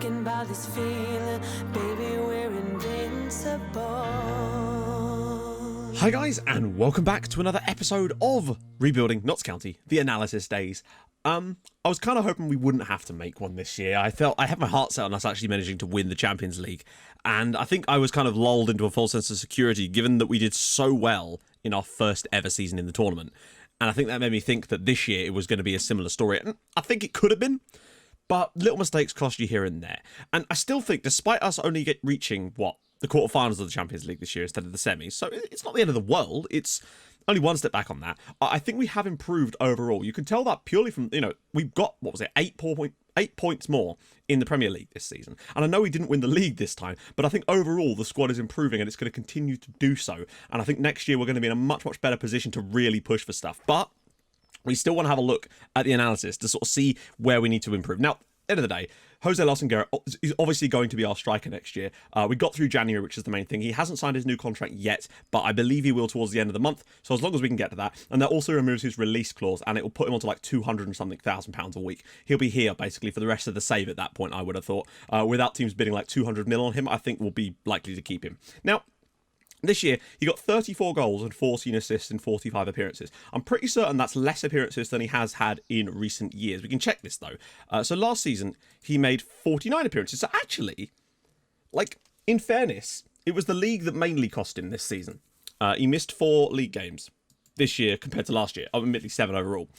taken by this feeling. Baby, we're invincible. Hi guys, and welcome back to another episode of Rebuilding Notts County, the analysis days. I was kind of hoping we wouldn't have to make one this year. I had my heart set on us actually managing to win the Champions League, and I think I was kind of lulled into a false sense of security given that we did so well in our first ever season in the tournament. And I think that made me think that this year it was going to be a similar story. And I think it could have been, but little mistakes cost you here and there. And I still think, despite us only reaching, the quarterfinals of the Champions League this year instead of the semis, so it's not the end of the world. It's only one step back on that. I think we have improved overall. You can tell that purely from, we've got, 8 points more in the Premier League this season. And I know we didn't win the league this time, but I think overall the squad is improving and it's going to continue to do so. And I think next year we're going to be in a much, much better position to really push for stuff. But we still want to have a look at the analysis to sort of see where we need to improve. Now, end of the day, Jose Lawson-Garrett is obviously going to be our striker next year. We got through January, which is the main thing. He hasn't signed his new contract yet, but I believe he will towards the end of the month. So as long as we can get to that, and that also removes his release clause, and it will put him onto like 200 and something thousand pounds a week. He'll be here basically for the rest of the save at that point, I would have thought. Without teams bidding like 200 mil on him, I think we'll be likely to keep him. Now, this year, he got 34 goals and 14 assists in 45 appearances. I'm pretty certain that's less appearances than he has had in recent years. We can check this, though. So last season, he made 49 appearances. So actually, in fairness, it was the league that mainly cost him this season. He missed 4 league games this year compared to last year. Admittedly, 7 overall.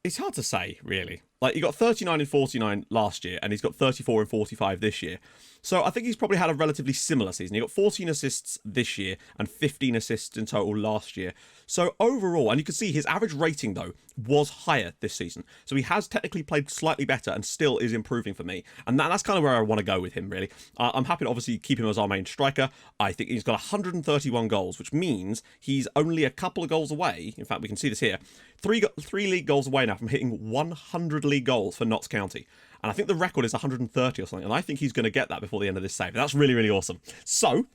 It's hard to say, really. He got 39 and 49 last year, and he's got 34 and 45 this year. So I think he's probably had a relatively similar season. He got 14 assists this year and 15 assists in total last year. So overall, and you can see his average rating, though, was higher this season. So he has technically played slightly better and still is improving for me. And that's kind of where I want to go with him, really. I'm happy to obviously keep him as our main striker. I think he's got 131 goals, which means he's only a couple of goals away. In fact, we can see this here. 3 league goals away now from hitting 100 league goals for Notts County. And I think the record is 130 or something. And I think he's going to get that before the end of this save. That's really, really awesome. So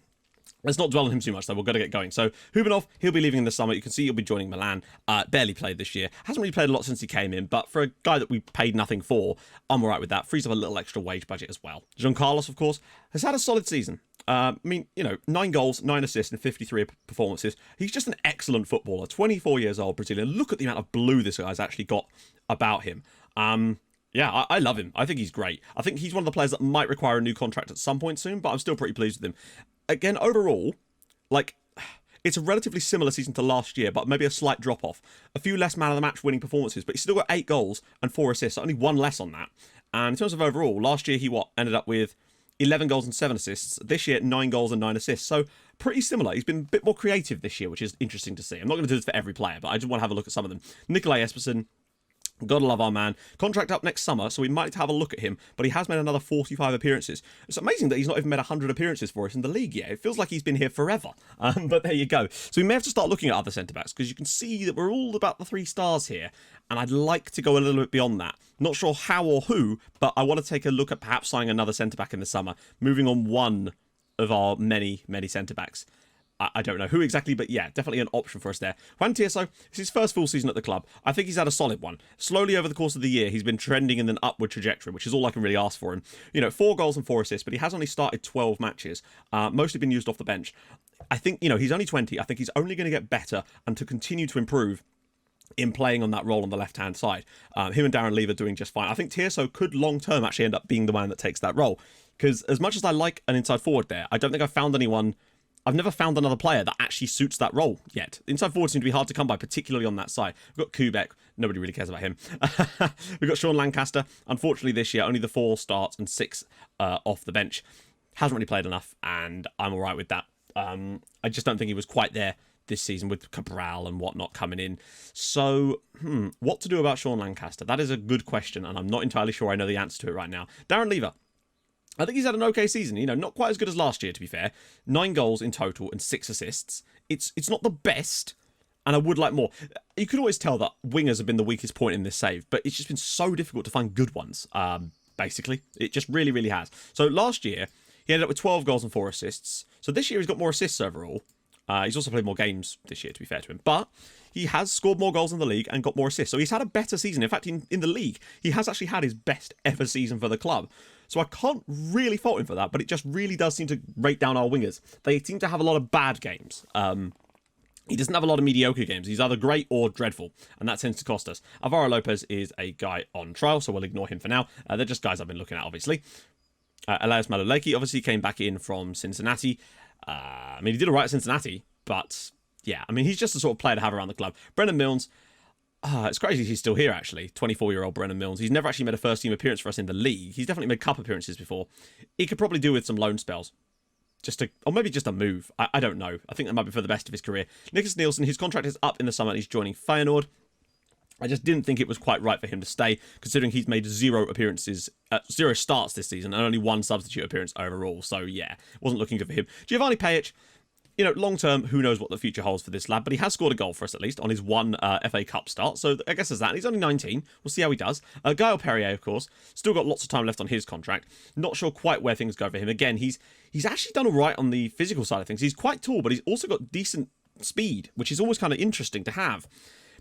let's not dwell on him too much, though. We're going to get going. So Hubanov, he'll be leaving in the summer. You can see he'll be joining Milan. Barely played this year. Hasn't really played a lot since he came in. But for a guy that we paid nothing for, I'm all right with that. Frees up a little extra wage budget as well. Giancarlos, of course, has had a solid season. 9 goals, 9 assists, and 53 performances. He's just an excellent footballer. 24 years old, Brazilian. Look at the amount of blue this guy's actually got about him. Yeah, I love him. I think he's great. I think he's one of the players that might require a new contract at some point soon, but I'm still pretty pleased with him. Again, overall, it's a relatively similar season to last year, but maybe a slight drop-off. A few less man-of-the-match winning performances, but he's still got 8 goals and 4 assists, so only 1 less on that. And in terms of overall, last year he ended up with 11 goals and 7 assists. This year, 9 goals and 9 assists. So pretty similar. He's been a bit more creative this year, which is interesting to see. I'm not going to do this for every player, but I just want to have a look at some of them. Nikolai Esperson. Gotta love our man. Contract up next summer, so we might have a look at him, but he has made another 45 appearances. It's amazing that he's not even made 100 appearances for us in the league yet. It feels like he's been here forever. But there you go. So we may have to start looking at other centre-backs, because you can see that we're all about the 3 stars here, and I'd like to go a little bit beyond that. Not sure how or who, but I want to take a look at perhaps signing another centre-back in the summer, moving on one of our many, many centre-backs. I don't know who exactly, but yeah, definitely an option for us there. Juan Tirso, it's his first full season at the club. I think he's had a solid one. Slowly over the course of the year, he's been trending in an upward trajectory, which is all I can really ask for him. 4 goals and 4 assists, but he has only started 12 matches, mostly been used off the bench. I think, he's only 20. I think he's only going to get better and to continue to improve in playing on that role on the left-hand side. Him and Darren Lever doing just fine. I think Tirso could long-term actually end up being the man that takes that role, because as much as I like an inside forward there, I don't think I've never found another player that actually suits that role yet. Inside forwards seem to be hard to come by, particularly on that side. We've got Kubek. Nobody really cares about him. We've got Sean Lancaster. Unfortunately, this year, only the 4 starts and 6 off the bench. Hasn't really played enough, and I'm all right with that. I just don't think he was quite there this season with Cabral and whatnot coming in. So, what to do about Sean Lancaster? That is a good question, and I'm not entirely sure I know the answer to it right now. Darren Lever. I think he's had an okay season, not quite as good as last year, to be fair. 9 goals in total and 6 assists. It's not the best, and I would like more. You can always tell that wingers have been the weakest point in this save, but it's just been so difficult to find good ones, basically. It just really, really has. So last year, he ended up with 12 goals and 4 assists. So this year, he's got more assists overall. He's also played more games this year, to be fair to him. But he has scored more goals in the league and got more assists. So he's had a better season. In fact, in the league, he has actually had his best ever season for the club. So I can't really fault him for that, but it just really does seem to rate down our wingers. They seem to have a lot of bad games. He doesn't have a lot of mediocre games. He's either great or dreadful, and that tends to cost us. Alvaro Lopez is a guy on trial, so we'll ignore him for now. They're just guys I've been looking at, obviously. Elias Maluleki obviously came back in from Cincinnati. I mean, he did all right at Cincinnati, but yeah, I mean, he's just the sort of player to have around the club. Brennan Milnes, it's crazy he's still here, actually. 24-year-old Brennan Milnes. He's never actually made a first-team appearance for us in the league. He's definitely made cup appearances before. He could probably do with some loan spells. Or maybe just a move. I don't know. I think that might be for the best of his career. Nicholas Nielsen, his contract is up in the summer and he's joining Feyenoord. I just didn't think it was quite right for him to stay, considering he's made 0 starts this season and only 1 substitute appearance overall. So yeah, wasn't looking good for him. Giovanni Pajic, long term, who knows what the future holds for this lad, but he has scored a goal for us at least on his 1 FA Cup start. So I guess there's that. He's only 19. We'll see how he does. Gael Perrier, of course, still got lots of time left on his contract. Not sure quite where things go for him. Again, he's actually done all right on the physical side of things. He's quite tall, but he's also got decent speed, which is always kind of interesting to have.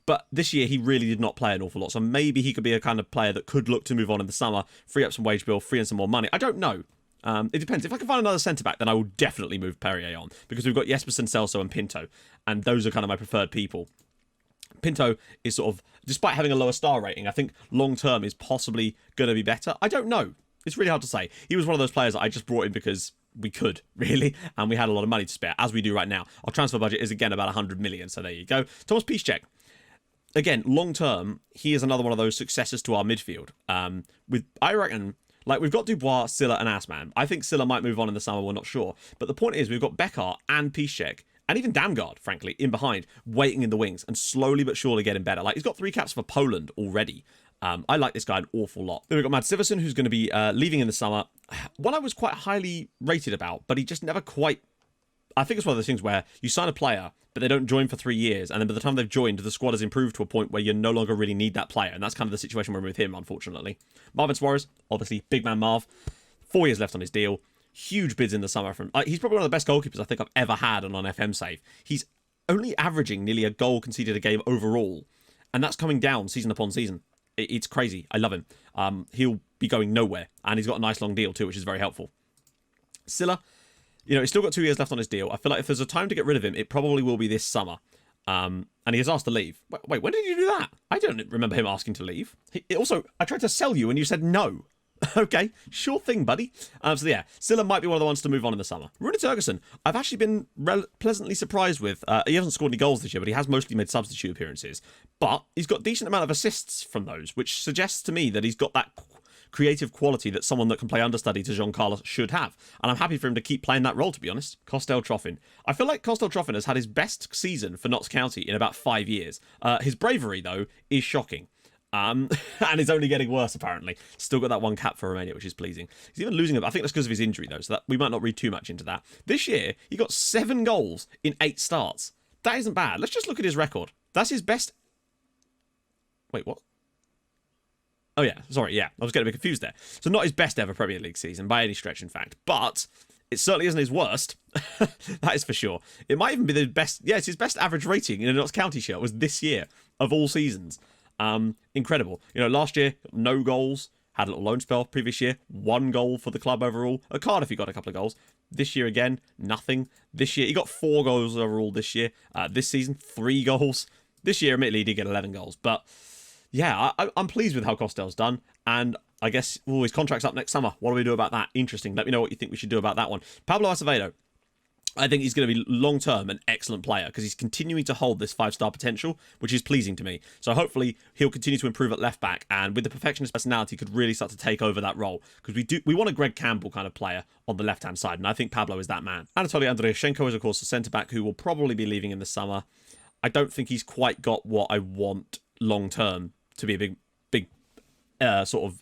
But this year, he really did not play an awful lot. So maybe he could be a kind of player that could look to move on in the summer, free up some wage bill, free in some more money. I don't know. It depends. If I can find another centre-back, then I will definitely move Perrier on, because we've got Jespersen, Celso and Pinto, and those are kind of my preferred people. Pinto is sort of, despite having a lower star rating, I think long-term is possibly going to be better. I don't know. It's really hard to say. He was one of those players that I just brought in because we could, really, and we had a lot of money to spare, as we do right now. Our transfer budget is, again, about 100 million, so there you go. Thomas Piszczek. Again, long-term, he is another one of those successors to our midfield. I reckon... we've got Dubois, Silla and Assman. I think Silla might move on in the summer, we're not sure. But the point is, we've got Beckar and Piszczek, and even Damgard, frankly, in behind, waiting in the wings, and slowly but surely getting better. He's got 3 caps for Poland already. I like this guy an awful lot. Then we've got Mads Siversen, who's going to be leaving in the summer. One I was quite highly rated about, but he just never quite... I think it's one of those things where you sign a player, but they don't join for 3 years, and then by the time they've joined, the squad has improved to a point where you no longer really need that player, and that's kind of the situation we're in with him, unfortunately. Marvin Suarez, obviously, big man Marv, 4 years left on his deal, huge bids in the summer from... he's probably one of the best goalkeepers I think I've ever had on an FM save. He's only averaging nearly a goal conceded a game overall, and that's coming down season upon season. It's crazy. I love him. He'll be going nowhere, and he's got a nice long deal too, which is very helpful. Silla... he's still got 2 years left on his deal. I feel like if there's a time to get rid of him, it probably will be this summer. And he has asked to leave. Wait, when did you do that? I don't remember him asking to leave. I tried to sell you and you said no. Okay, sure thing, buddy. So yeah, Silla might be one of the ones to move on in the summer. Rudy Ferguson, I've actually been pleasantly surprised with. He hasn't scored any goals this year, but he has mostly made substitute appearances. But he's got a decent amount of assists from those, which suggests to me that he's got that creative quality that someone that can play understudy to Jean Carlos should have. And I'm happy for him to keep playing that role, to be honest. Costel Troffin. I feel like Costel Troffin has had his best season for Notts County in about 5 years. His bravery, though, is shocking. And it's only getting worse, apparently. Still got that 1 cap for Romania, which is pleasing. He's even losing I think that's because of his injury, though, so that we might not read too much into that. This year, he got 7 goals in 8 starts. That isn't bad. Let's just look at his record. That's his best... Wait, what? Oh, yeah. Sorry, yeah. I was getting a bit confused there. So not his best ever Premier League season, by any stretch, in fact. But it certainly isn't his worst. That is for sure. It might even be the best... Yeah, it's his best average rating in a Notts County shirt was this year, of all seasons. Incredible. Last year, no goals. Had a little loan spell. Previous year, 1 goal for the club overall. At Cardiff, he got a couple of goals. This year, again, nothing. This year, he got 4 goals overall this year. This season, 3 goals. This year, admittedly, he did get 11 goals. But... yeah, I'm pleased with how Costel's done, and I guess his contract's up next summer. What do we do about that? Interesting. Let me know what you think we should do about that one. Pablo Acevedo. I think he's going to be long-term an excellent player because he's continuing to hold this 5-star potential, which is pleasing to me. So hopefully he'll continue to improve at left-back, and with the perfectionist personality could really start to take over that role, because we want a Greg Campbell kind of player on the left-hand side, and I think Pablo is that man. Anatoly Andreyashenko is, of course, a centre-back who will probably be leaving in the summer. I don't think he's quite got what I want long-term to be a big sort of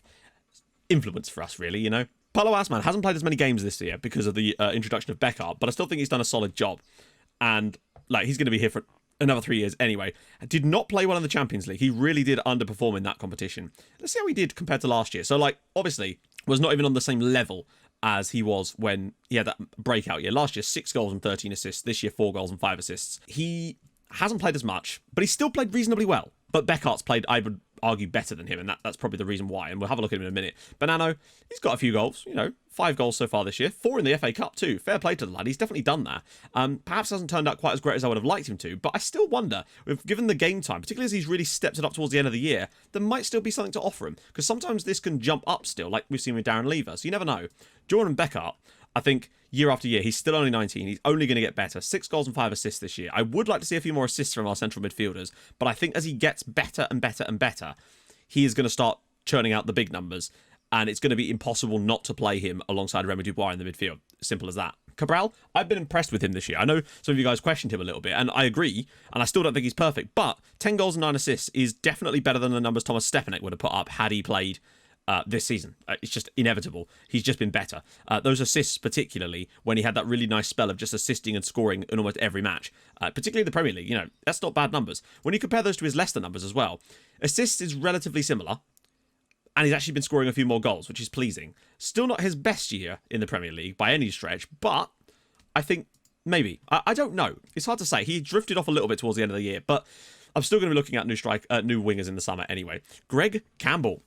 influence for us, really, Paulo Assman hasn't played as many games this year because of the introduction of Beckar, but I still think he's done a solid job. And, he's going to be here for another 3 years anyway. Did not play well in the Champions League. He really did underperform in that competition. Let's see how he did compared to last year. So, obviously, was not even on the same level as he was when he had that breakout year. Last year, 6 goals and 13 assists. This year, 4 goals and 5 assists. He hasn't played as much, but he's still played reasonably well. But Beckart's played, I argue better than him, and that's probably the reason why, and we'll have a look at him in a minute. Bonanno, he's got a few goals, 5 goals so far this year, 4 in the FA Cup too. Fair play to the lad, he's definitely done that. Perhaps hasn't turned out quite as great as I would have liked him to, but I still wonder, given the game time, particularly as he's really stepped it up towards the end of the year, there might still be something to offer him, because sometimes this can jump up still, like we've seen with Darren Lever, so you never know. Jordan Beckart, I think year after year, he's still only 19. He's only going to get better. 6 goals and 5 assists this year. I would like to see a few more assists from our central midfielders, but I think as he gets better and better and better, he is going to start churning out the big numbers, and it's going to be impossible not to play him alongside Remy Dubois in the midfield. Simple as that. Cabral, I've been impressed with him this year. I know some of you guys questioned him a little bit, and I agree, and I still don't think he's perfect, but 10 goals and 9 assists is definitely better than the numbers Thomas Stepanek would have put up had he played this season. It's just inevitable. He's just been better. Those assists, particularly when he had that really nice spell of just assisting and scoring in almost every match, particularly the Premier League, that's not bad numbers. When you compare those to his Leicester numbers as well, assists is relatively similar, and he's actually been scoring a few more goals, which is pleasing. Still not his best year in the Premier League by any stretch, but I think maybe. I don't know. It's hard to say. He drifted off a little bit towards the end of the year, but I'm still going to be looking at new wingers in the summer anyway. Greg Campbell.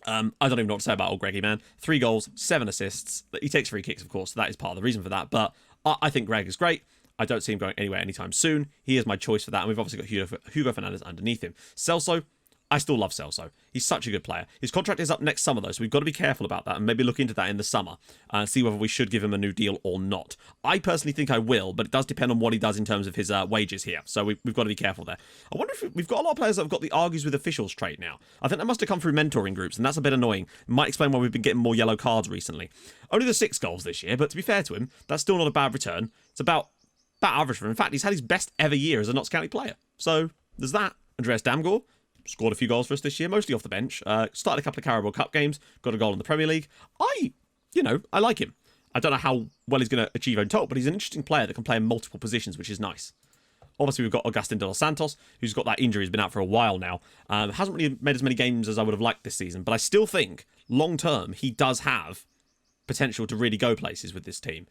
I don't even know what to say about old Greggy, man. 3 goals, 7 assists. He takes free kicks, of course, so that is part of the reason for that. But I think Greg is great. I don't see him going anywhere anytime soon. He is my choice for that. And we've obviously got Hugo Fernandez underneath him. Celso, I still love Celso. He's such a good player. His contract is up next summer, though, so we've got to be careful about that and maybe look into that in the summer and see whether we should give him a new deal or not. I personally think I will, but it does depend on what he does in terms of his wages here, so we've got to be careful there. I wonder if we've got a lot of players that have got the argues with officials trait now. I think that must have come through mentoring groups, and that's a bit annoying. It might explain why we've been getting more yellow cards recently. Only the 6 goals this year, but to be fair to him, that's still not a bad return. It's about average for him. In fact, he's had his best ever year as a Notts County player. So there's that. Andreas Damgård scored a few goals for us this year, mostly off the bench. Started a couple of Carabao Cup games, got a goal in the Premier League. I like him. I don't know how well he's going to achieve on top, but he's an interesting player that can play in multiple positions, which is nice. Obviously, we've got Augustin de los Santos, who's got that injury. He's been out for a while now. Hasn't really made as many games as I would have liked this season, but I still think, long term, he does have potential to really go places with this team.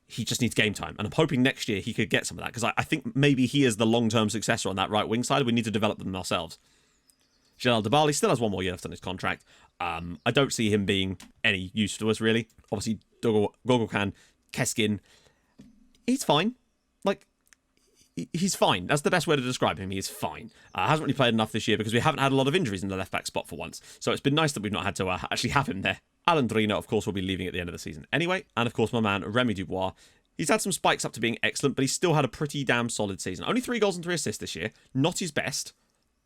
He just needs game time, and I'm hoping next year he could get some of that, because I think maybe he is the long-term successor on that right wing side. We need to develop them ourselves. Cheryl Duvall, he still has 1 more year left on his contract. I don't see him being any use to us, really. Obviously, Gogolkan, Keskin, he's fine. He's fine. That's the best way to describe him. He is fine. Hasn't really played enough this year because we haven't had a lot of injuries in the left-back spot for once. So it's been nice that we've not had to actually have him there. Alan Drina, of course, will be leaving at the end of the season anyway. And, of course, my man, Remy Dubois. He's had some spikes up to being excellent, but he's still had a pretty damn solid season. Only 3 goals and 3 assists this year. Not his best,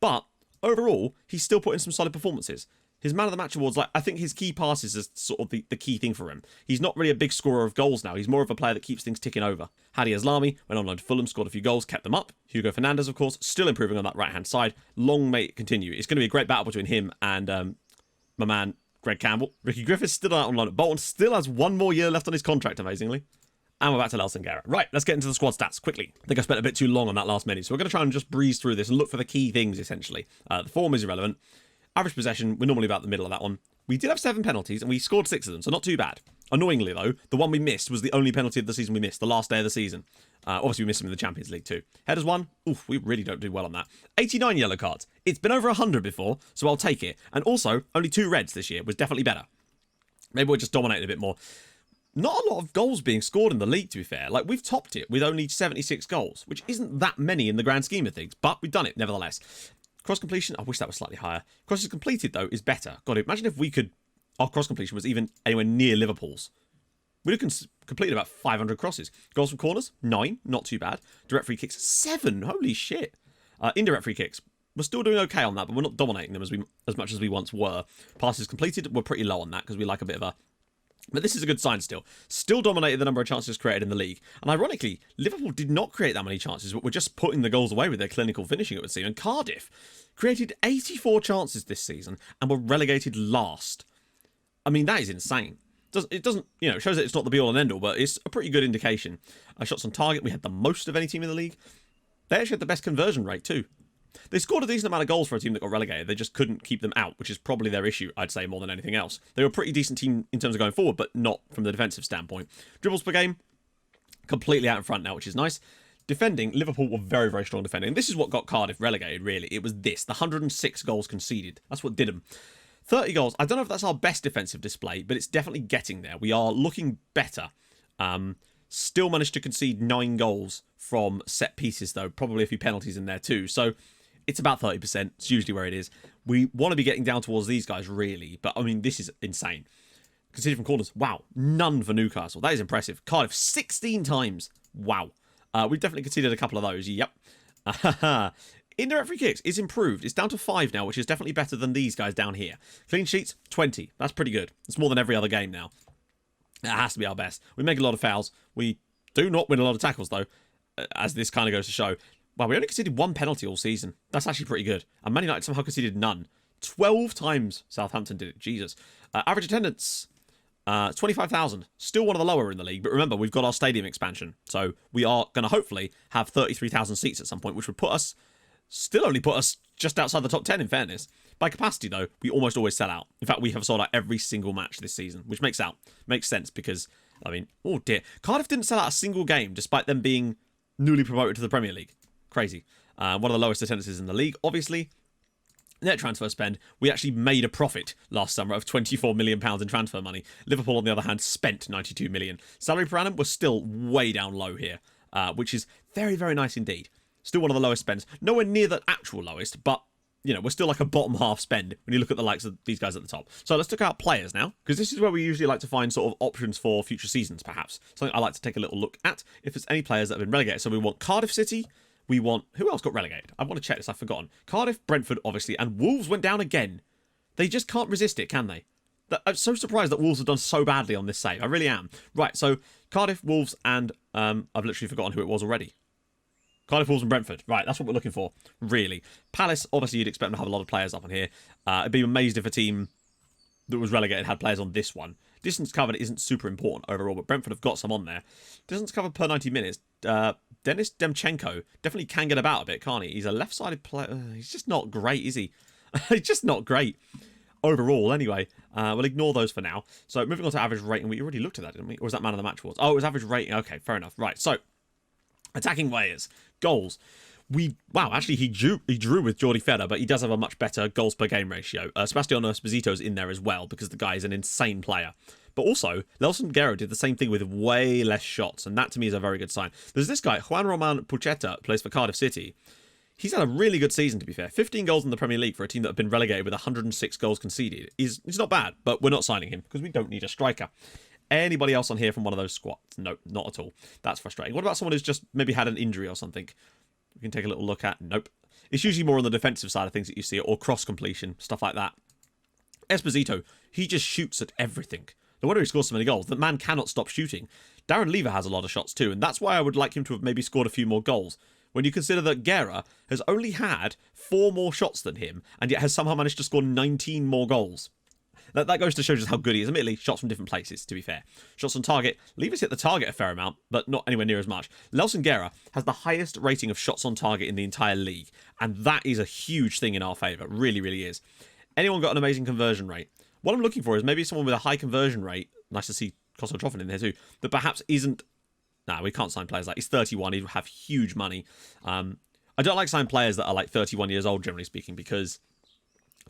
but overall, he's still put in some solid performances. His Man of the Match awards, I think his key passes is sort of the key thing for him. He's not really a big scorer of goals now. He's more of a player that keeps things ticking over. Hadi Aslami went on loan to Fulham, scored a few goals, kept them up. Hugo Fernandez, of course, still improving on that right-hand side. Long may it continue. It's going to be a great battle between him and my man, Greg Campbell. Ricky Griffiths still out on loan at Bolton, still has 1 more year left on his contract, amazingly. And we're back to Nelson Guerra. Right, let's get into the squad stats quickly. I think I spent a bit too long on that last minute, so we're going to try and just breeze through this and look for the key things, essentially. The form is irrelevant. Average possession, we're normally about the middle of that one. We did have 7 penalties, and we scored 6 of them, so not too bad. Annoyingly, though, the one we missed was the only penalty of the season we missed, the last day of the season. Obviously, we missed them in the Champions League too. Headers 1, oof, we really don't do well on that. 89 yellow cards. It's been over 100 before, so I'll take it. And also, only 2 reds this year was definitely better. Maybe we're just dominating a bit more. Not a lot of goals being scored in the league, to be fair. We've topped it with only 76 goals, which isn't that many in the grand scheme of things, but we've done it, nevertheless. Cross completion, I wish that was slightly higher. Crosses completed, though, is better. God, imagine if our cross completion was even anywhere near Liverpool's. We'd have completed about 500 crosses. Goals from corners, 9, not too bad. Direct free kicks, 7, holy shit. Indirect free kicks, we're still doing okay on that, but we're not dominating them as much as we once were. Passes completed, we're pretty low on that because we like a bit of a... But this is a good sign still. Still dominated the number of chances created in the league. And ironically, Liverpool did not create that many chances, but were just putting the goals away with their clinical finishing, it would seem. And Cardiff created 84 chances this season and were relegated last. I mean, that is insane. It doesn't, it shows that it's not the be-all and end-all, but it's a pretty good indication. Shots on target, we had the most of any team in the league. They actually had the best conversion rate too. They scored a decent amount of goals for a team that got relegated. They just couldn't keep them out, which is probably their issue, I'd say, more than anything else. They were a pretty decent team in terms of going forward, but not from the defensive standpoint. Dribbles per game, completely out in front now, which is nice. Defending, Liverpool were very, very strong defending. This is what got Cardiff relegated, really. It was this, the 106 goals conceded. That's what did them. 30 goals. I don't know if that's our best defensive display, but it's definitely getting there. We are looking better. Still managed to concede 9 goals from set pieces, though. Probably a few penalties in there, too. So it's about 30%. It's usually where it is. We want to be getting down towards these guys, really. But, I mean, this is insane. Conceded from corners. Wow. None for Newcastle. That is impressive. Cardiff, 16 times. Wow. We've definitely conceded a couple of those. Yep. Indirect free kicks is improved. It's down to 5 now, which is definitely better than these guys down here. Clean sheets, 20. That's pretty good. It's more than every other game now. That has to be our best. We make a lot of fouls. We do not win a lot of tackles, though, as this kind of goes to show. Well, we only conceded 1 penalty all season. That's actually pretty good. And Man United somehow conceded none. 12 times Southampton did it. Jesus. Average attendance, 25,000. Still one of the lower in the league. But remember, we've got our stadium expansion. So we are going to hopefully have 33,000 seats at some point, which would put us, still only put us just outside the top 10 in fairness. By capacity, though, we almost always sell out. In fact, we have sold out every single match this season, which makes sense because, I mean, oh dear. Cardiff didn't sell out a single game despite them being newly promoted to the Premier League. Crazy. One of the lowest attendances in the league, obviously. Net transfer spend, we actually made a profit last summer of £24 million in transfer money. Liverpool, on the other hand, spent £92 million. Salary per annum was still way down low here, which is very, very nice indeed. Still one of the lowest spends. Nowhere near the actual lowest, but, you know, we're still like a bottom half spend when you look at the likes of these guys at the top. So let's look out players now, because this is where we usually like to find sort of options for future seasons, perhaps. Something I like to take a little look at if there's any players that have been relegated. So we want Cardiff City. We want... Who else got relegated? I want to check this. I've forgotten. Cardiff, Brentford, obviously, and Wolves went down again. They just can't resist it, can they? I'm so surprised that Wolves have done so badly on this save. I really am. Right, so Cardiff, Wolves, and I've literally forgotten who it was already. Cardiff, Wolves, and Brentford. Right, that's what we're looking for, really. Palace, obviously, you'd expect them to have a lot of players up on here. I'd be amazed if a team that was relegated had players on this one. Distance covered isn't super important overall, but Brentford have got some on there. Distance covered per 90 minutes. Denis Demchenko definitely can get about a bit, can't he? He's a left-sided player. He's just not great, is he? He's just not great overall, anyway. We'll ignore those for now. So moving on to average rating. We already looked at that, didn't we? Or was that man of the match awards? Oh, it was average rating. Okay, fair enough. Right, so attacking players. Goals. Wow, actually, he drew with Jordi Ferrer, but he does have a much better goals per game ratio. Sebastiano Esposito's in there as well, because the guy is an insane player. But also, Nelson Guerrero did the same thing with way less shots, and that to me is a very good sign. There's this guy, Juan Roman Pucheta, plays for Cardiff City. He's had a really good season, to be fair. 15 goals in the Premier League for a team that have been relegated with 106 goals conceded. It's not bad, but we're not signing him, because we don't need a striker. Anybody else on here from one of those squads? No, not at all. That's frustrating. What about someone who's just maybe had an injury or something? We can take a little look at. Nope. It's usually more on the defensive side of things that you see, or cross completion, stuff like that. Esposito, he just shoots at everything. No wonder he scores so many goals. The man cannot stop shooting. Darren Lever has a lot of shots too, and that's why I would like him to have maybe scored a few more goals. When you consider that Guerra has only had 4 more shots than him, and yet has somehow managed to score 19 more goals. That goes to show just how good he is. Admittedly, shots from different places, to be fair. Shots on target. Lever's hit the target a fair amount, but not anywhere near as much. Nelson Guerra has the highest rating of shots on target in the entire league, and that is a huge thing in our favour. Really, really is. Anyone got an amazing conversion rate? What I'm looking for is maybe someone with a high conversion rate. Nice to see Kosovo in there too. That perhaps isn't... Nah, we can't sign players like... He's 31. He'd have huge money. I don't like signing players that are like 31 years old, generally speaking, because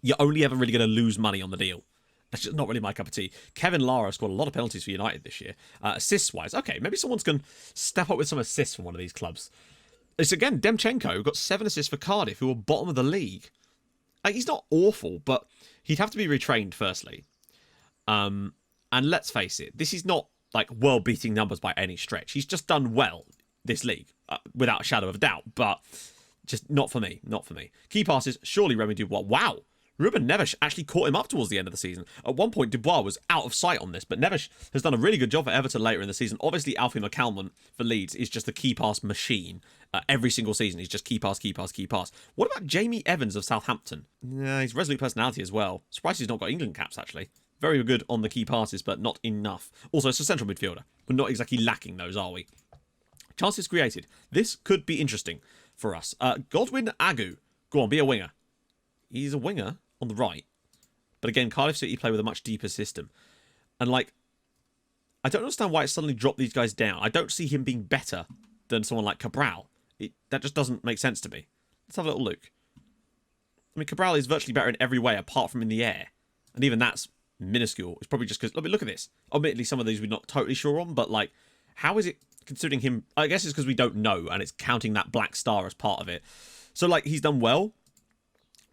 you're only ever really going to lose money on the deal. That's just not really my cup of tea. Kevin Lara scored a lot of penalties for United this year. Assists-wise, okay, maybe someone's going to step up with some assists from one of these clubs. It's, again, Demchenko got 7 assists for Cardiff, who are bottom of the league. He's not awful, but he'd have to be retrained, firstly. And let's face it, this is not like world-beating numbers by any stretch. He's just done well this league, without a shadow of a doubt, but just not for me. Not for me. Key passes, surely Remy Dubois. Wow! Ruben Neves actually caught him up towards the end of the season. At one point, Dubois was out of sight on this, but Neves has done a really good job for Everton later in the season. Obviously, Alfie McCalmont for Leeds is just a key pass machine. Every single season, he's just key pass, key pass, key pass. What about Jamie Evans of Southampton? Yeah, he's resolute personality as well. Surprised he's not got England caps, actually. Very good on the key passes, but not enough. Also, it's a central midfielder. We're not exactly lacking those, are we? Chances created. This could be interesting for us. Godwin Agu. Go on, be a winger. He's a winger on the right. But again, Cardiff City play with a much deeper system. And, like, I don't understand why it suddenly dropped these guys down. I don't see him being better than someone like Cabral. That just doesn't make sense to me. Let's have a little look. I mean, Cabral is virtually better in every way apart from in the air. And even that's minuscule. It's probably just because... Look at this. Admittedly, some of these we're not totally sure on, but, like, how is it considering him... I guess it's because we don't know, and it's counting that black star as part of it. So, like, he's done well,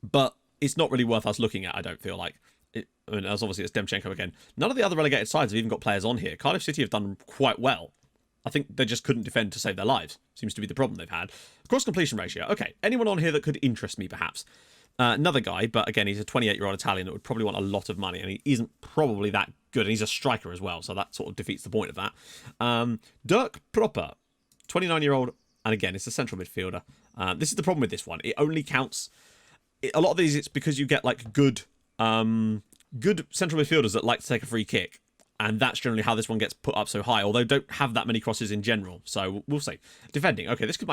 but it's not really worth us looking at, I don't feel like. I mean, as obviously it's Demchenko again. None of the other relegated sides have even got players on here. Cardiff City have done quite well. I think they just couldn't defend to save their lives. Seems to be the problem they've had. Cross completion ratio. Okay, anyone on here that could interest me, perhaps? Another guy, but again, he's a 28-year-old Italian that would probably want a lot of money, and he isn't probably that good, and he's a striker as well, so that sort of defeats the point of that. Dirk Proper, 29-year-old, and again, it's a central midfielder. This is the problem with this one. It only counts... A lot of these, it's because you get, like, good central midfielders that like to take a free kick, and that's generally how this one gets put up so high, although don't have that many crosses in general, so we'll see. Defending, okay, this could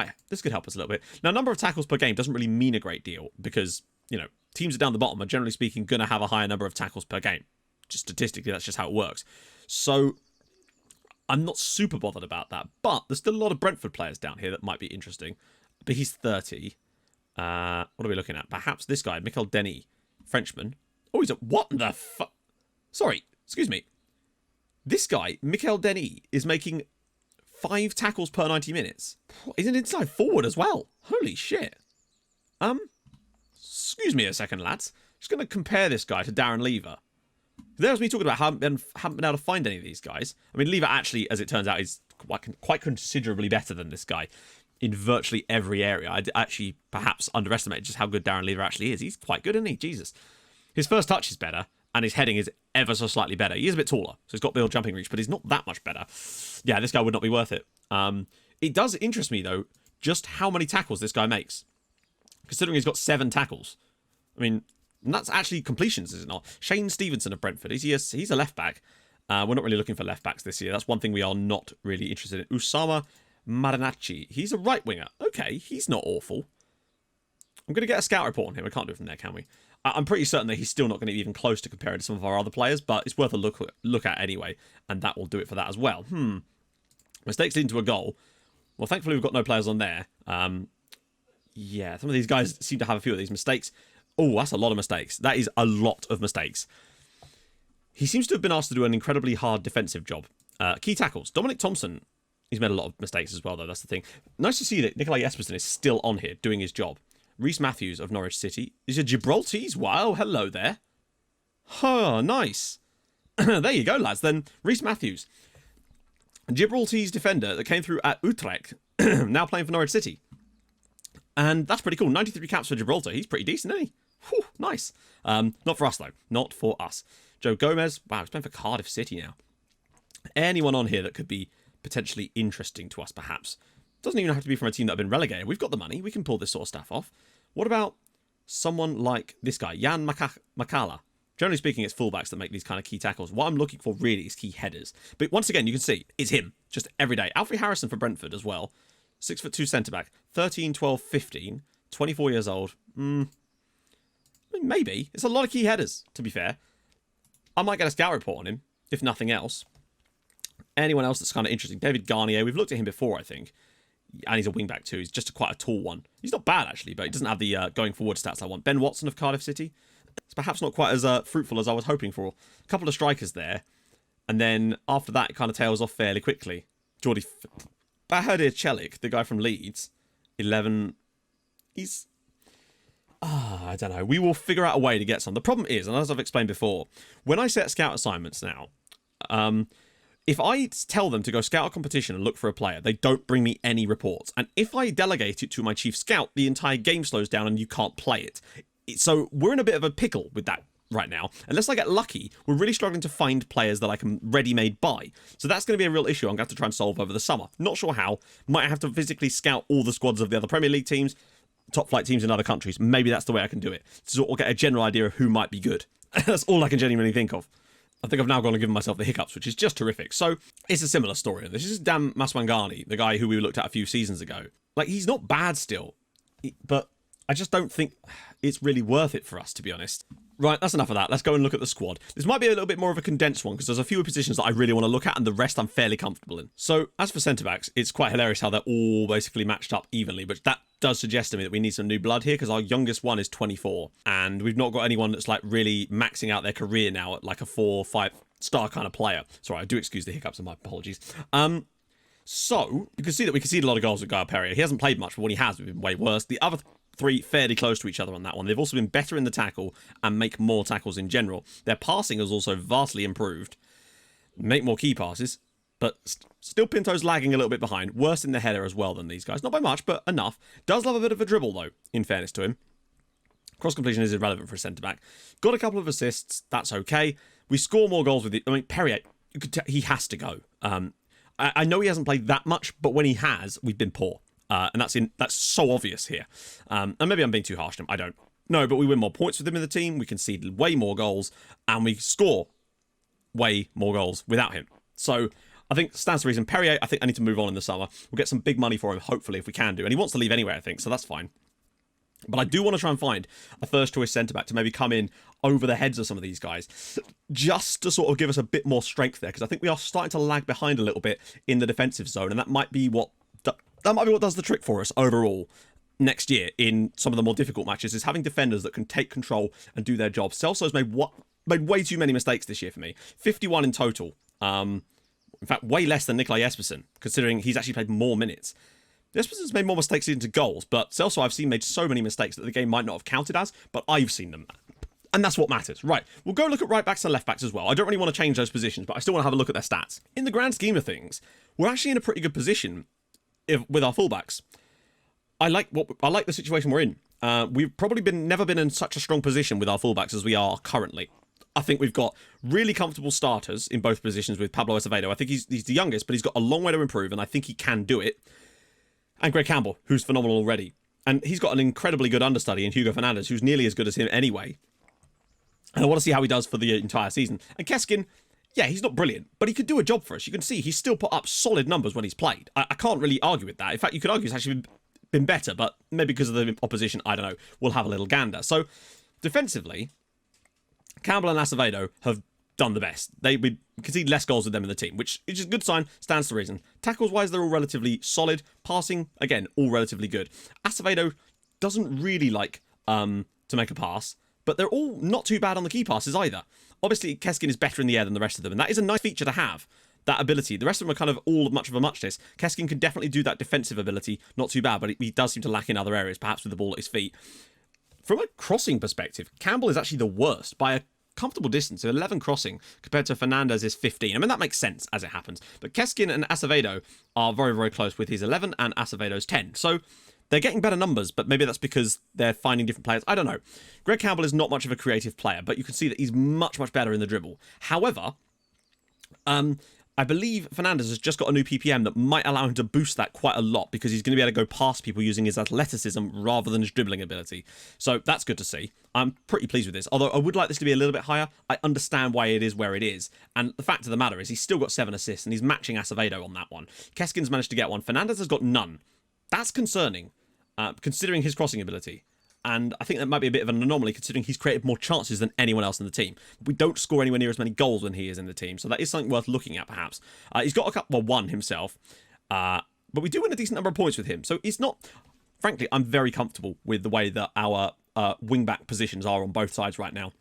help us a little bit. Now, number of tackles per game doesn't really mean a great deal, because, you know, teams are down the bottom are generally speaking going to have a higher number of tackles per game. Just statistically, that's just how it works. So, I'm not super bothered about that, but there's still a lot of Brentford players down here that might be interesting. But he's 30. What are we looking at? Perhaps this guy, Michael Denny, Frenchman. Oh, he's a... What the fuck? Sorry, excuse me. This guy, Michael Denny, is making 5 tackles per 90 minutes. He's an inside forward as well. Holy shit. Excuse me a second, lads. Just going to compare this guy to Darren Lever. There's me talking about haven't been able to find any of these guys. I mean, Lever actually, as it turns out, is quite considerably better than this guy in virtually every area. I actually perhaps underestimated just how good Darren Lever actually is. He's quite good, isn't he? Jesus. His first touch is better, and his heading is ever so slightly better. He is a bit taller, so he's got build jumping reach, but he's not that much better. Yeah, this guy would not be worth it. It does interest me, though, just how many tackles this guy makes. Considering he's got 7 tackles. I mean, and that's actually completions, is it not? Shane Stevenson of Brentford, he's a left-back. We're not really looking for left-backs this year. That's one thing we are not really interested in. Usama Marinacci, he's a right-winger. Okay, he's not awful. I'm going to get a scout report on him. I can't do it from there, can we? I'm pretty certain that he's still not going to be even close to comparing to some of our other players, but it's worth a look at anyway, and that will do it for that as well. Mistakes leading to a goal. Well, thankfully we've got no players on there. Yeah, some of these guys seem to have a few of these mistakes. Oh, that's a lot of mistakes. That is a lot of mistakes. He seems to have been asked to do an incredibly hard defensive job. Key tackles. Dominic Thompson, he's made a lot of mistakes as well, though. That's the thing. Nice to see that Nikolai Jespersen is still on here doing his job. Rhys Matthews of Norwich City. Is a Gibraltese? Wow, hello there. Oh, nice. There you go, lads. Then Rhys Matthews. A Gibraltese defender that came through at Utrecht, now playing for Norwich City. And that's pretty cool. 93 caps for Gibraltar. He's pretty decent, isn't he? Whew, nice. Not for us, though. Not for us. Joe Gomez. Wow, he's playing for Cardiff City now. Anyone on here that could be potentially interesting to us, perhaps? Doesn't even have to be from a team that have been relegated. We've got the money. We can pull this sort of stuff off. What about someone like this guy, Jan Makala? Generally speaking, it's fullbacks that make these kind of key tackles. What I'm looking for really is key headers. But once again, you can see it's him, just every day. Alfie Harrison for Brentford as well. 6'2" centre-back. 13, 12, 15. 24 years old. Maybe. It's a lot of key headers, to be fair. I might get a scout report on him, if nothing else. Anyone else that's kind of interesting? David Garnier. We've looked at him before, I think. And he's a wing-back too. He's just quite a tall one. He's not bad, actually, but he doesn't have the going forward stats I want. Ben Watson of Cardiff City. It's perhaps not quite as fruitful as I was hoping for. A couple of strikers there. And then after that, it kind of tails off fairly quickly. Bahadir Celik, the guy from Leeds. 11. He's... I don't know. We will figure out a way to get some. The problem is, and as I've explained before, when I set scout assignments now... if I tell them to go scout a competition and look for a player, they don't bring me any reports. And if I delegate it to my chief scout, the entire game slows down and you can't play it. So we're in a bit of a pickle with that right now. Unless I get lucky, we're really struggling to find players that I can ready-made buy. So that's going to be a real issue I'm going to have to try and solve over the summer. Not sure how. Might have to physically scout all the squads of the other Premier League teams, top flight teams in other countries. Maybe that's the way I can do it. To sort of get a general idea of who might be good. That's all I can genuinely think of. I think I've now gone and given myself the hiccups, which is just terrific. So, it's a similar story. This is Dan Maswangani, the guy who we looked at a few seasons ago. Like, he's not bad still, but I just don't think it's really worth it for us, to be honest. Right, that's enough of that. Let's go and look at the squad. This might be a little bit more of a condensed one because there's a few positions that I really want to look at and the rest I'm fairly comfortable in. So, as for centre-backs, it's quite hilarious how they're all basically matched up evenly, but that does suggest to me that we need some new blood here because our youngest one is 24 and we've not got anyone that's like really maxing out their career now at like a 4 or 5 star kind of player. Sorry, I do excuse the hiccups and my apologies. So, you can see that we conceded a lot of goals with Guy Perrier. He hasn't played much, but when he has, we've been way worse. The other three fairly close to each other on that one. They've also been better in the tackle and make more tackles in general. Their passing has also vastly improved. Make more key passes, but still Pinto's lagging a little bit behind. Worse in the header as well than these guys. Not by much, but enough. Does love a bit of a dribble, though, in fairness to him. Cross completion is irrelevant for a centre-back. Got a couple of assists. That's okay. We score more goals with it. I mean, Perrier, you could he has to go. I know he hasn't played that much, but when he has, we've been poor. And that's so obvious here. And maybe I'm being too harsh to him. I don't know, but we win more points with him in the team. We concede way more goals, and we score way more goals without him. So I think stands to reason. Perrier, I think I need to move on in the summer. We'll get some big money for him, hopefully, if we can do. And he wants to leave anyway, I think, so that's fine. But I do want to try and find a first-choice centre-back to maybe come in over the heads of some of these guys, just to sort of give us a bit more strength there, because I think we are starting to lag behind a little bit in the defensive zone, and that might be what does the trick for us overall next year in some of the more difficult matches, is having defenders that can take control and do their job. Celso's made way too many mistakes this year for me. 51 in total. In fact, way less than Nikolai Jespersen, considering he's actually played more minutes. Jespersen's made more mistakes into goals, but Celso I've seen made so many mistakes that the game might not have counted as, but I've seen them. And that's what matters. Right, we'll go look at right backs and left backs as well. I don't really want to change those positions, but I still want to have a look at their stats. In the grand scheme of things, we're actually in a pretty good position with our fullbacks. I like the situation we're in. We've probably never been in such a strong position with our fullbacks as we are currently. I think we've got really comfortable starters in both positions with Pablo Acevedo. I think he's the youngest, but he's got a long way to improve, and I think he can do it. And Greg Campbell, who's phenomenal already. And he's got an incredibly good understudy in Hugo Fernandez, who's nearly as good as him anyway. And I want to see how he does for the entire season. And Keskin, yeah, he's not brilliant, but he could do a job for us. You can see he's still put up solid numbers when he's played. I can't really argue with that. In fact, you could argue he's actually been better, but maybe because of the opposition, I don't know. We'll have a little gander. So, defensively, Campbell and Acevedo have done the best. We concede less goals with them in the team, which is a good sign, stands to reason. Tackles-wise, they're all relatively solid. Passing, again, all relatively good. Acevedo doesn't really like to make a pass, but they're all not too bad on the key passes either. Obviously, Keskin is better in the air than the rest of them, and that is a nice feature to have, that ability. The rest of them are kind of all much of a muchness. Keskin can definitely do that defensive ability, not too bad, but he does seem to lack in other areas, perhaps with the ball at his feet. From a crossing perspective, Campbell is actually the worst by a comfortable distance, 11 crossing compared to Fernandez's 15. I mean, that makes sense as it happens. But Keskin and Acevedo are very, very close with his 11 and Acevedo's 10. So they're getting better numbers, but maybe that's because they're finding different players. I don't know. Greg Campbell is not much of a creative player, but you can see that he's much, much better in the dribble. However, I believe Fernandez has just got a new PPM that might allow him to boost that quite a lot because he's going to be able to go past people using his athleticism rather than his dribbling ability. So that's good to see. I'm pretty pleased with this. Although I would like this to be a little bit higher. I understand why it is where it is. And the fact of the matter is he's still got 7 assists and he's matching Acevedo on that one. Keskin's managed to get one. Fernandez has got none. That's concerning, considering his crossing ability. And I think that might be a bit of an anomaly considering he's created more chances than anyone else in the team. We don't score anywhere near as many goals when he is in the team, so that is something worth looking at perhaps. He's got a couple, well, one himself, but we do win a decent number of points with him. So it's not, frankly, I'm very comfortable with the way that our wing-back positions are on both sides right now.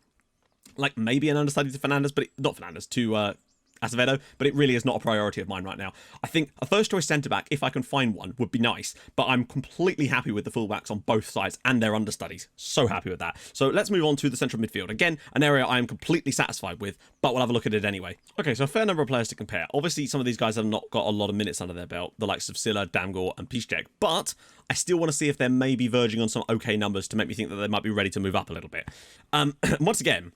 Like maybe an understudy to Fernandez, but not Fernandez, to Acevedo, but it really is not a priority of mine right now. I think a first-choice centre-back, if I can find one, would be nice, but I'm completely happy with the full-backs on both sides and their understudies. So happy with that. So let's move on to the central midfield. Again, an area I am completely satisfied with, but we'll have a look at it anyway. Okay, so a fair number of players to compare. Obviously, some of these guys have not got a lot of minutes under their belt, the likes of Silla, Damgård, and Piszczek, but I still want to see if they're maybe verging on some okay numbers to make me think that they might be ready to move up a little bit. Once again,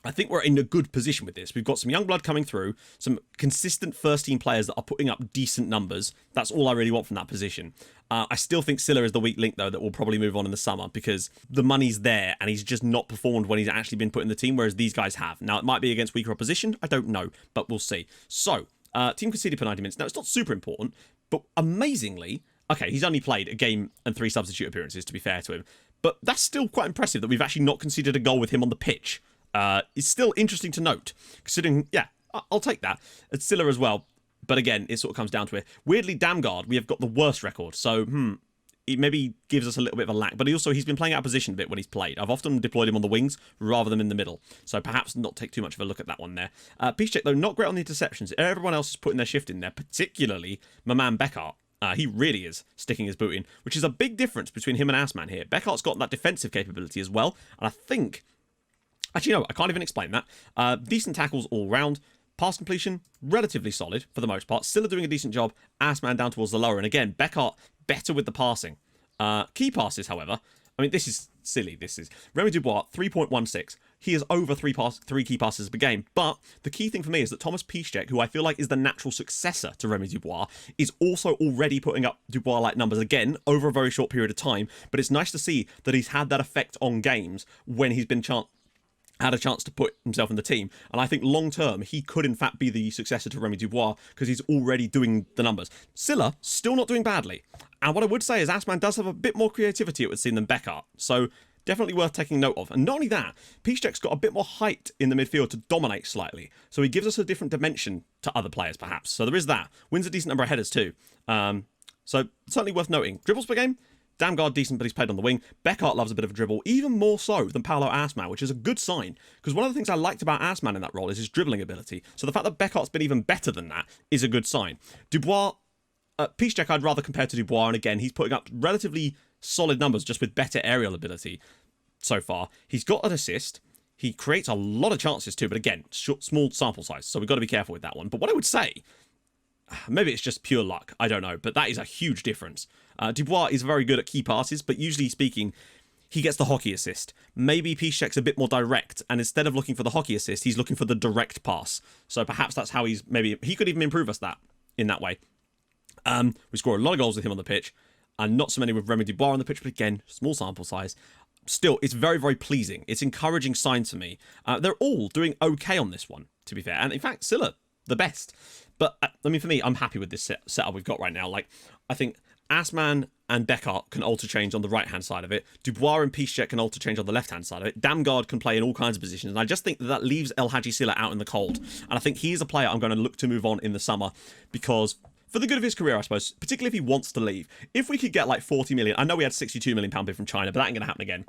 I think we're in a good position with this. We've got some young blood coming through, some consistent first-team players that are putting up decent numbers. That's all I really want from that position. I still think Silla is the weak link, though, that will probably move on in the summer because the money's there and he's just not performed when he's actually been put in the team, whereas these guys have. Now, it might be against weaker opposition. I don't know, but we'll see. So, team conceded per 90 minutes. Now, it's not super important, but amazingly, okay, he's only played a game and 3 substitute appearances, to be fair to him. But that's still quite impressive that we've actually not conceded a goal with him on the pitch. It's still interesting to note, considering, yeah, I'll take that. It's Silla as well. But again, it sort of comes down to it. Weirdly, Damgard, we have got the worst record. So, it maybe gives us a little bit of a lack. But he's been playing out of position a bit when he's played. I've often deployed him on the wings rather than in the middle. So perhaps not take too much of a look at that one there. Piszczek, though, not great on the interceptions. Everyone else is putting their shift in there, particularly my man Beckhardt. He really is sticking his boot in, which is a big difference between him and Assman here. Beckhardt's got that defensive capability as well. And I think... Actually, no, I can't even explain that. Decent tackles all round. Pass completion, relatively solid for the most part. Still doing a decent job. Assman down towards the lower. And again, Beckhardt better with the passing. Key passes, however. I mean, this is silly. This is Remy Dubois, 3.16. He is over three key passes per game. But the key thing for me is that Thomas Piszczek, who I feel like is the natural successor to Remy Dubois, is also already putting up Dubois-like numbers again over a very short period of time. But it's nice to see that he's had that effect on games when he's been had a chance to put himself in the team. And I think long term, he could in fact be the successor to Remy Dubois because he's already doing the numbers. Silla, still not doing badly. And what I would say is Assman does have a bit more creativity, it would seem, than Beckhardt. So definitely worth taking note of. And not only that, Piszczek's got a bit more height in the midfield to dominate slightly. So he gives us a different dimension to other players, perhaps. So there is that. Wins a decent number of headers too. So certainly worth noting. Dribbles per game? Damgard decent, but he's played on the wing. Beckhardt loves a bit of a dribble, even more so than Paulo Assman, which is a good sign. Because one of the things I liked about Assman in that role is his dribbling ability. So the fact that Beckhardt's been even better than that is a good sign. Dubois, Piszczek I'd rather compare to Dubois, and again, he's putting up relatively solid numbers just with better aerial ability so far. He's got an assist. He creates a lot of chances too, but again, small sample size, so we've got to be careful with that one. But what I would say, maybe it's just pure luck, I don't know, but that is a huge difference. Dubois is very good at key passes, but usually speaking, he gets the hockey assist. Maybe Piszczek's a bit more direct, and instead of looking for the hockey assist, he's looking for the direct pass. So perhaps that's how he could even improve us in that way. We score a lot of goals with him on the pitch, and not so many with Remy Dubois on the pitch, but again, small sample size. Still, it's very, very pleasing. It's encouraging sign to me. They're all doing okay on this one, to be fair. And in fact, Silla, the best. But, I mean, for me, I'm happy with this setup we've got right now. Like, I think Assman and Beckhardt can alter change on the right-hand side of it. Dubois and Piszczek can alter change on the left-hand side of it. Damgard can play in all kinds of positions. And I just think that leaves El Hadji Silla out in the cold. And I think he's a player I'm going to look to move on in the summer because... for the good of his career, I suppose, particularly if he wants to leave. If we could get like 40 million, I know we had 62 million pound bid from China, but that ain't going to happen again.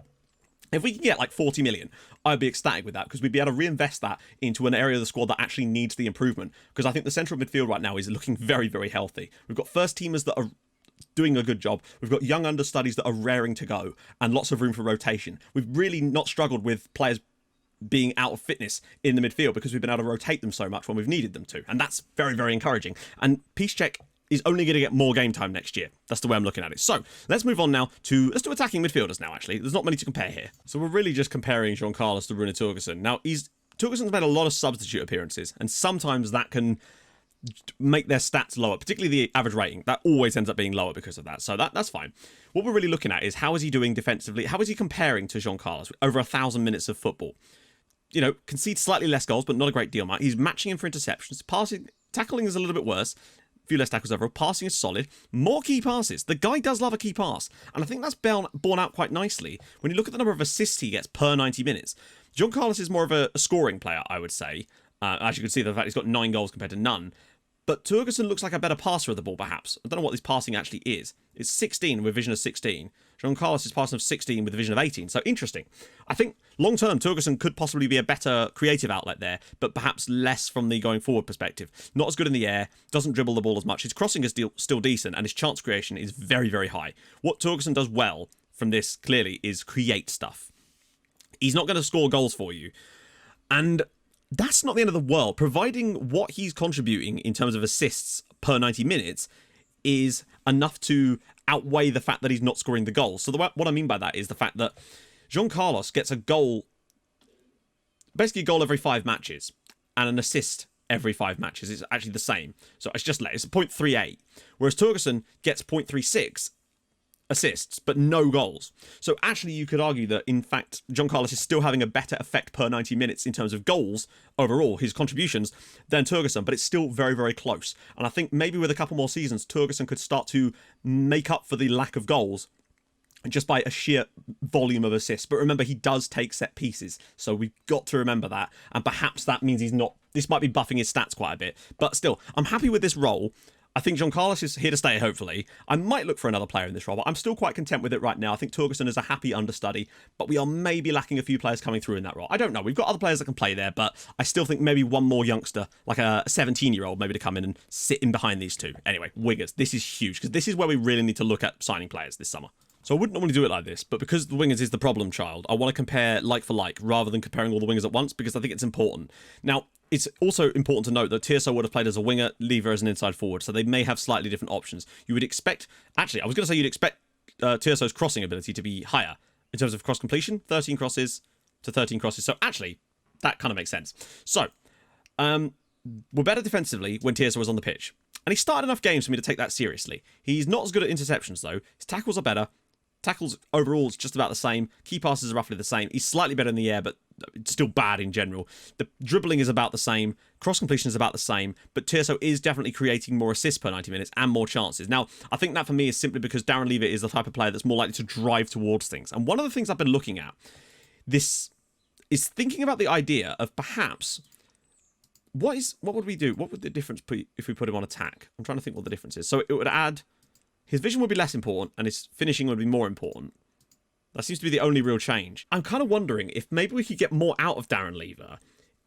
If we could get like 40 million, I'd be ecstatic with that because we'd be able to reinvest that into an area of the squad that actually needs the improvement. Because I think the central midfield right now is looking very, very healthy. We've got first teamers that are doing a good job. We've got young understudies that are raring to go and lots of room for rotation. We've really not struggled with players being out of fitness in the midfield because we've been able to rotate them so much when we've needed them to. And that's very, very encouraging. And Piszczek is only going to get more game time next year. That's the way I'm looking at it. So let's move on now let's do attacking midfielders now, actually. There's not many to compare here. So we're really just comparing Jean Carlos to Rune Torgerson. Now, Torgerson's made a lot of substitute appearances, and sometimes that can make their stats lower, particularly the average rating. That always ends up being lower because of that. So that's fine. What we're really looking at is how is he doing defensively? How is he comparing to Jean Carlos? Over 1,000 minutes of football. You know, concedes slightly less goals, but not a great deal, Mike. He's matching him for interceptions. Tackling is a little bit worse. Few less tackles overall. Passing is solid. More key passes. The guy does love a key pass. And I think that's borne out quite nicely when you look at the number of assists he gets per 90 minutes. Jean Carlos is more of a scoring player, I would say. As you can see, the fact he's got 9 goals compared to none. But Torgerson looks like a better passer of the ball, perhaps. I don't know what this passing actually is. It's 16 with vision of 16. Jean Carlos is passing of 16 with a vision of 18. So interesting. I think long-term, Torgerson could possibly be a better creative outlet there, but perhaps less from the going forward perspective. Not as good in the air, doesn't dribble the ball as much. His crossing is still decent, and his chance creation is very, very high. What Torgerson does well from this, clearly, is create stuff. He's not going to score goals for you. And that's not the end of the world, providing what he's contributing in terms of assists per 90 minutes is enough to outweigh the fact that he's not scoring the goals. So what I mean by that is the fact that Jean Carlos gets a goal, basically a goal every 5 matches, and an assist every 5 matches. It's actually the same. So it's 0.38, whereas Torgerson gets 0.36 assists, but no goals. So actually you could argue that, in fact, Jean Carlos is still having a better effect per 90 minutes in terms of goals overall, his contributions, than Torgerson, but it's still very, very close. And I think maybe with a couple more seasons, Torgerson could start to make up for the lack of goals just by a sheer volume of assists. But remember, he does take set pieces, so we've got to remember that. And perhaps that means he's not... This might be buffing his stats quite a bit. But still, I'm happy with this role. I think John Carlos is here to stay, hopefully. I might look for another player in this role, but I'm still quite content with it right now. I think Torgerson is a happy understudy, but we are maybe lacking a few players coming through in that role. I don't know. We've got other players that can play there, but I still think maybe one more youngster, like a 17-year-old, maybe to come in and sit in behind these two. Anyway, wingers. This is huge, because this is where we really need to look at signing players this summer. So I wouldn't normally do it like this, but because the wingers is the problem child, I want to compare like for like rather than comparing all the wingers at once, because I think it's important. Now, it's also important to note that Tirso would have played as a winger, Lever as an inside forward, so they may have slightly different options. You would expect... Actually, I was going to say you'd expect Tirso's crossing ability to be higher in terms of cross completion, 13 crosses to 13 crosses. So actually, that kind of makes sense. So, we're better defensively when Tirso was on the pitch. And he started enough games for me to take that seriously. He's not as good at interceptions, though. His tackles are better. Tackles overall is just about the same. Key passes are roughly the same. He's slightly better in the air, but it's still bad in general. The dribbling is about the same. Cross completion is about the same. But Tirso is definitely creating more assists per 90 minutes and more chances. Now, I think that for me is simply because Darren Lever is the type of player that's more likely to drive towards things. And one of the things I've been looking at this is thinking about the idea of perhaps what would we do? What would the difference be if we put him on attack? I'm trying to think what the difference is. So it would add... His vision would be less important, and his finishing would be more important. That seems to be the only real change. I'm kind of wondering if maybe we could get more out of Darren Lever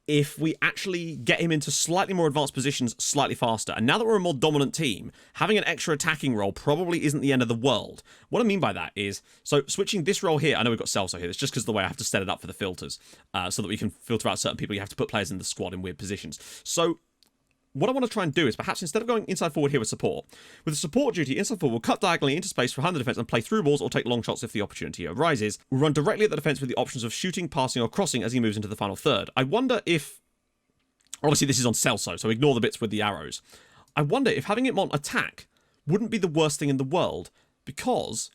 if we actually get him into slightly more advanced positions slightly faster. And now that we're a more dominant team, having an extra attacking role probably isn't the end of the world. What I mean by that is, so switching this role here, I know we've got Celso here, it's just because of the way I have to set it up for the filters, so that we can filter out certain people. You have to put players in the squad in weird positions. So what I want to try and do is perhaps instead of going inside forward here with support, with the support duty, inside forward will cut diagonally into space behind the defence and play through balls or take long shots if the opportunity arises. We'll run directly at the defence with the options of shooting, passing or crossing as he moves into the final third. I wonder if... Obviously this is on Celso, so ignore the bits with the arrows. I wonder if having him on attack wouldn't be the worst thing in the world, because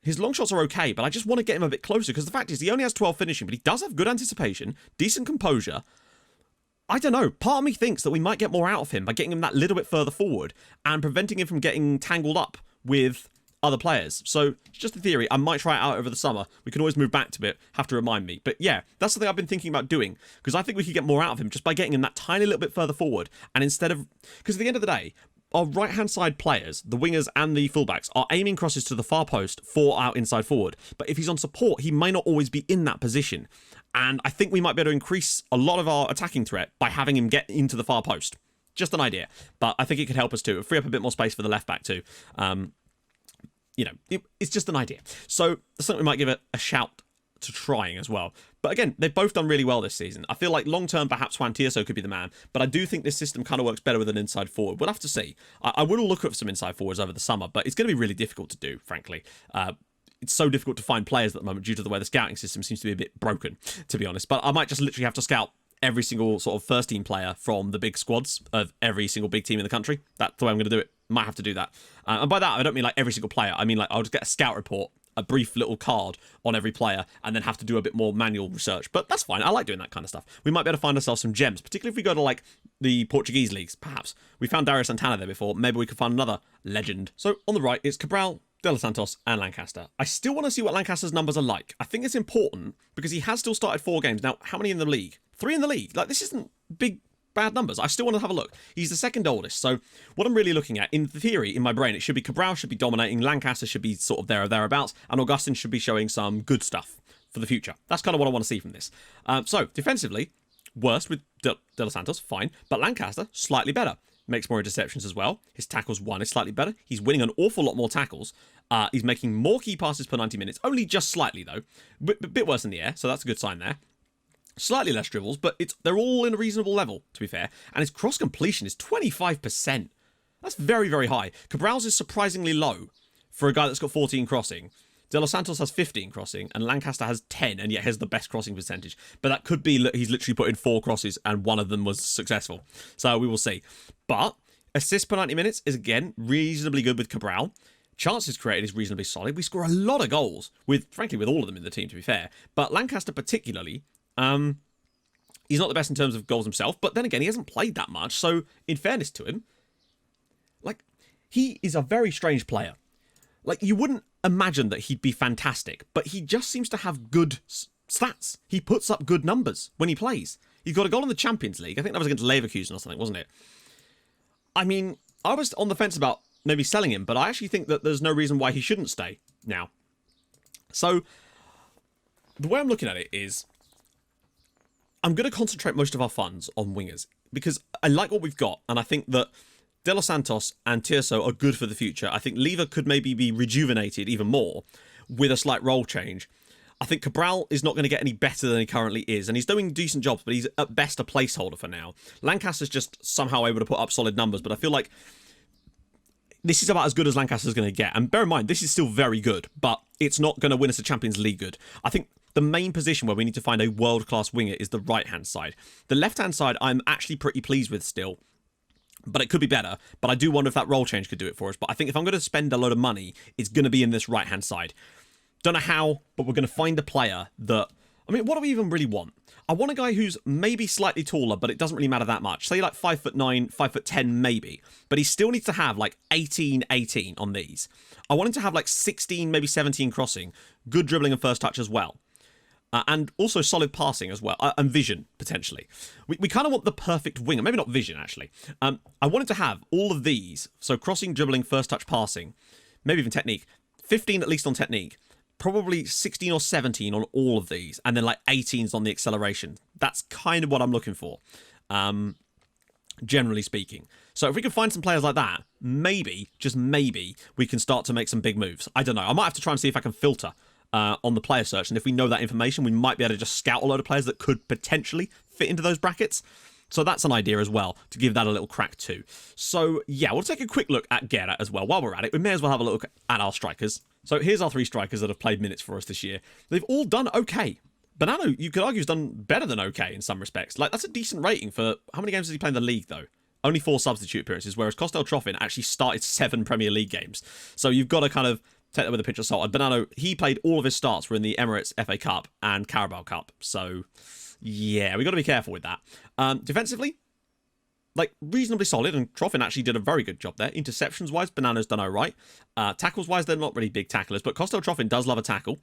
his long shots are okay, but I just want to get him a bit closer, because the fact is he only has 12 finishing, but he does have good anticipation, decent composure. I don't know, part of me thinks that we might get more out of him by getting him that little bit further forward and preventing him from getting tangled up with other players. So, it's just a theory. I might try it out over the summer. We can always move back to it, have to remind me. But yeah, that's something I've been thinking about doing, because I think we could get more out of him just by getting him that tiny little bit further forward. And instead of... Because at the end of the day, our right-hand side players, the wingers and the fullbacks, are aiming crosses to the far post for our inside forward. But if he's on support, he may not always be in that position. And I think we might be able to increase a lot of our attacking threat by having him get into the far post. Just an idea. But I think it could help us too. It'll free up a bit more space for the left back too. You know, it's just an idea. So that's something we might give it a shout to trying as well. But again, they've both done really well this season. I feel like long-term, perhaps Juan Tirso could be the man. But I do think this system kind of works better with an inside forward. We'll have to see. I will look at some inside forwards over the summer, but it's going to be really difficult to do, frankly. It's so difficult to find players at the moment due to the way the scouting system seems to be a bit broken, to be honest. But I might just literally have to scout every single sort of first team player from the big squads of every single big team in the country. That's the way I'm going to do it. Might have to do that. And by that, I don't mean like every single player. I mean like I'll just get a scout report, a brief little card on every player, and then have to do a bit more manual research. But that's fine. I like doing that kind of stuff. We might be able to find ourselves some gems, particularly if we go to like the Portuguese leagues, perhaps. We found Dario Santana there before. Maybe we could find another legend. So on the right, it's Cabral, De Los Santos and Lancaster. I still want to see what Lancaster's numbers are like. I think it's important because he has still started 4 games. Now, how many in the league? 3 in the league. Like, this isn't bad numbers. I still want to have a look. He's the second oldest. So what I'm really looking at, in theory, in my brain, it should be Cabral should be dominating, Lancaster should be sort of there or thereabouts, and Augustin should be showing some good stuff for the future. That's kind of what I want to see from this. So, defensively, worst with De Los Santos, fine. But Lancaster, slightly better. Makes more interceptions as well. His tackles 1 is slightly better. He's winning an awful lot more tackles. He's making more key passes per 90 minutes. Only just slightly, though. Bit worse in the air, so that's a good sign there. Slightly less dribbles, but they're all in a reasonable level, to be fair. And his cross completion is 25%. That's very, very high. Cabral's is surprisingly low for a guy that's got 14 crossing. De Los Santos has 15 crossing, and Lancaster has 10, and yet has the best crossing percentage. But that could be he's literally put in 4 crosses, and one of them was successful. So we will see. But assists per 90 minutes is, again, reasonably good with Cabral. Chances created is reasonably solid. We score a lot of goals, frankly, with all of them in the team, to be fair. But Lancaster particularly, he's not the best in terms of goals himself, but then again, he hasn't played that much. So, in fairness to him, like, he is a very strange player. Like, you wouldn't imagine that he'd be fantastic, but he just seems to have good stats. He puts up good numbers when he plays. He got a goal in the Champions League. I think that was against Leverkusen or something, wasn't it? I mean, I was on the fence about maybe selling him, but I actually think that there's no reason why he shouldn't stay now. So, the way I'm looking at it is, I'm going to concentrate most of our funds on wingers, because I like what we've got, and I think that De Los Santos and Tirso are good for the future. I think Lever could maybe be rejuvenated even more with a slight role change. I think Cabral is not going to get any better than he currently is, and he's doing decent jobs, but he's at best a placeholder for now. Lancaster's just somehow able to put up solid numbers, but I feel like this is about as good as Lancaster's going to get. And bear in mind, this is still very good, but it's not going to win us a Champions League good. I think the main position where we need to find a world-class winger is the right-hand side. The left-hand side, I'm actually pretty pleased with still, but it could be better. But I do wonder if that role change could do it for us. But I think if I'm going to spend a load of money, it's going to be in this right-hand side. Don't know how, but we're going to find a player that... I mean, what do we even really want? I want a guy who's maybe slightly taller, but it doesn't really matter that much. Say like 5'9", 5'10", maybe. But he still needs to have like 18 on these. I want him to have like 16, maybe 17 crossing. Good dribbling and first touch as well. And also solid passing as well. And vision, potentially. We kind of want the perfect winger. Maybe not vision, actually. I want him to have all of these. So crossing, dribbling, first touch, passing. Maybe even technique. 15 at least on technique. Probably 16 or 17 on all of these, and then like 18s on the acceleration. That's kind of what I'm looking for, generally speaking. So if we can find some players like that, maybe, just maybe, we can start to make some big moves. I don't know. I might have to try and see if I can filter on the player search, and if we know that information, we might be able to just scout a load of players that could potentially fit into those brackets. So that's an idea as well, to give that a little crack too. So yeah, we'll take a quick look at Guerra as well. While we're at it, we may as well have a look at our strikers. So here's our 3 strikers that have played minutes for us this year. They've all done okay. Bonanno, you could argue, has done better than okay in some respects. Like, that's a decent rating for... How many games has he played in the league, though? Only 4 substitute appearances, whereas Kostel Trofin actually started 7 Premier League games. So you've got to kind of take that with a pinch of salt. And Bonanno, he played all of his starts were in the Emirates FA Cup and Carabao Cup. So, yeah, we've got to be careful with that. Defensively, like, reasonably solid, and Trofin actually did a very good job there. Interceptions-wise, Bonanno's done all right. Tackles-wise, they're not really big tacklers, but Kostel Trofin does love a tackle.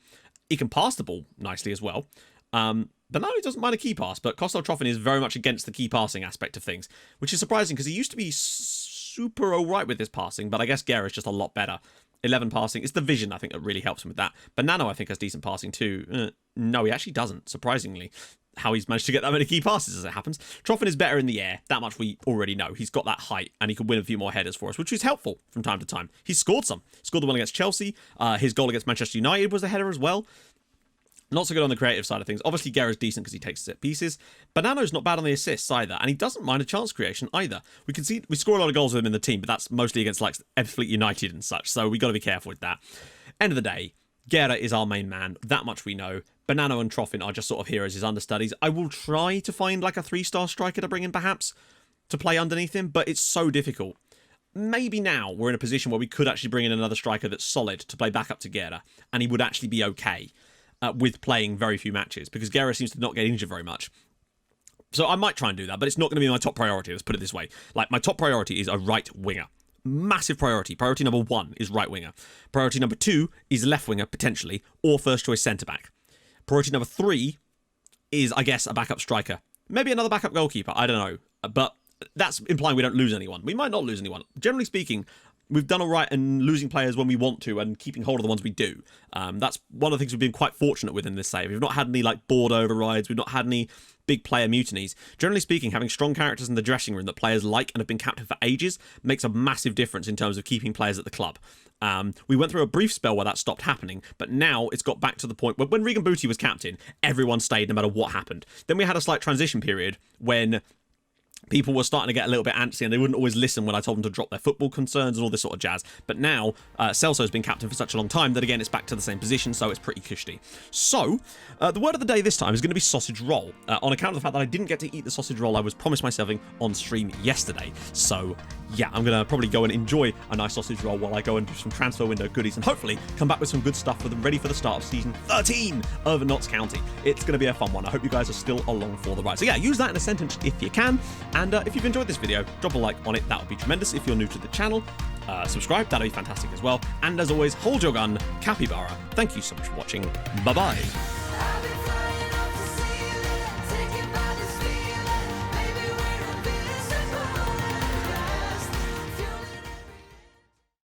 He can pass the ball nicely as well. Bonanno doesn't mind a key pass, but Kostel Trofin is very much against the key passing aspect of things, which is surprising because he used to be super all right with his passing, but I guess Guerra is just a lot better. 11 passing. It's the vision, I think, that really helps him with that. Bonanno, I think, has decent passing too. No, he actually doesn't, surprisingly. How he's managed to get that many key passes as it happens. Trofin is better in the air. That much we already know. He's got that height and he can win a few more headers for us, which is helpful from time to time. He's scored some. Scored the one against Chelsea. His goal against Manchester United was a header as well. Not so good on the creative side of things. Obviously, Guerra's decent because he takes set pieces. Bonanno's not bad on the assists either, and he doesn't mind a chance creation either. We can see we score a lot of goals with him in the team, but that's mostly against like Fleet United and such, so we got to be careful with that. End of the day, Guerra is our main man. That much we know. Bonanno and Trofin are just sort of here as his understudies. I will try to find like a 3-star striker to bring in perhaps to play underneath him, but it's so difficult. Maybe now we're in a position where we could actually bring in another striker that's solid to play back up to Guerra, and he would actually be okay with playing very few matches, because Guerra seems to not get injured very much. So I might try and do that, but it's not going to be my top priority. Let's put it this way. Like, my top priority is a right winger. Massive priority. Priority number 1 is right winger. Priority number 2 is left winger, potentially, or first choice centre-back. Priority number 3 is, I guess, a backup striker. Maybe another backup goalkeeper. I don't know. But that's implying we don't lose anyone. We might not lose anyone. Generally speaking, we've done all right in losing players when we want to and keeping hold of the ones we do. That's one of the things we've been quite fortunate with in this save. We've not had any like board overrides. We've not had any big player mutinies. Generally speaking, having strong characters in the dressing room that players like and have been captain for ages makes a massive difference in terms of keeping players at the club. We went through a brief spell where that stopped happening, but now it's got back to the point where when Regan Booty was captain, everyone stayed no matter what happened. Then we had a slight transition period when people were starting to get a little bit antsy and they wouldn't always listen when I told them to drop their football concerns and all this sort of jazz. But now, Celso's been captain for such a long time that, again, it's back to the same position, so it's pretty cushy. So, the word of the day this time is going to be sausage roll, on account of the fact that I didn't get to eat the sausage roll I was promised myself on stream yesterday. So, yeah, I'm going to probably go and enjoy a nice sausage roll while I go and do some transfer window goodies and hopefully come back with some good stuff for them ready for the start of season 13 of Notts County. It's going to be a fun one. I hope you guys are still along for the ride. So, yeah, use that in a sentence if you can. And if you've enjoyed this video, drop a like on it, that would be tremendous. If you're new to the channel, subscribe, that'd be fantastic as well. And as always, hold your gun, capybara. Thank you so much for watching. Bye-bye.